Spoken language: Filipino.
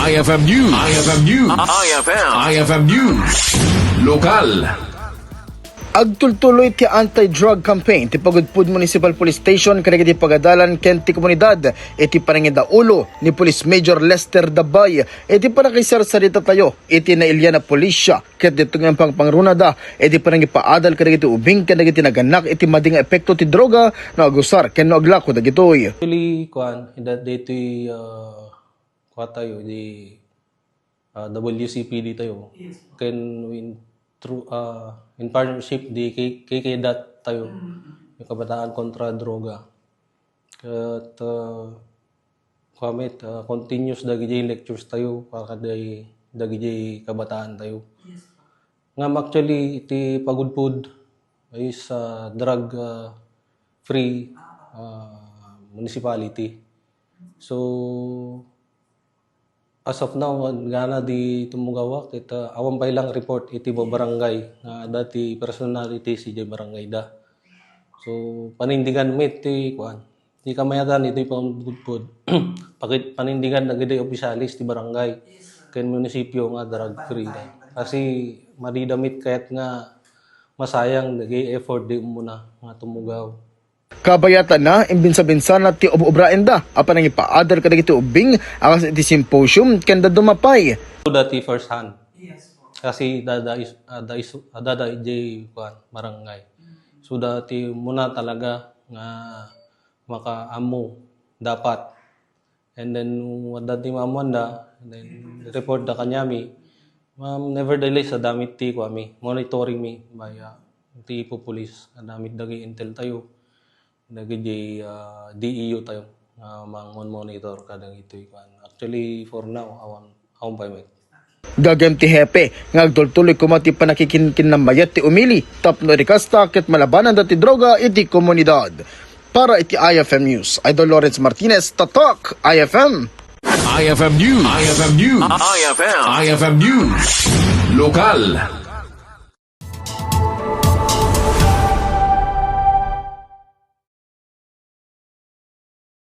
IFM News. IFM News. IFM News. Lokal. Agtultuloy ti anti-drug campaign ti Pagudpud Municipal Police Station kadagiti pagadalan ken ti komunidad iti parangida ulo ni Police Major Lester Dabay iti parakisar sarita tayo iti nailya na pulisya ket dito nga pangrunada iti parangi paadal kadagiti ubing kadagiti naganak iti madinga epekto ti droga no agusar ken no aglako dagitoy. Actually, dito tayo, di WCPD tayo. Can win through in partnership di KKDAT tayo. Yung kabataan kontra droga. At continuous dagi lectures tayo para dagi kabataan tayo. Nga actually iti Pagudpud is drug free municipality. So as of now, gana di tumugawak, awan pa ilang report iti barangay na dati personality si barangay da. So panindigan met ti kuan. Di kamayatan ito Pagudpud. Panindigan na gid opisyalis ti barangay ken munisipyo nga drug free da. Kasi madidamit kayat nga masayang nagay effort di muna nga tumugaw. Kabayatan na imbinsa-binsa na ti obraen da apan ang ipaadal kadagiti ubing akas iti symposium ken da dumapay. Dati first hand. Kasi dada barangay. So dati muna talaga nga makaamo dapat. And then dati mamanda then report da kanyami. Nevertheless damit ti kami monitoring mi by ti police damit dagi intel tayo. Naging DEO tayo monitor kadang ito. Actually, for now, awan pa may. Gagam ti hepe, ngagtultuloy kumati panakikinkin ng mayat ti umili, tapno rikasta ket malabanan dati droga iti komunidad. Para iti IFM News, Idol Lawrence Martinez, Tatak, IFM. IFM News. IFM News. IFM News. Lokal.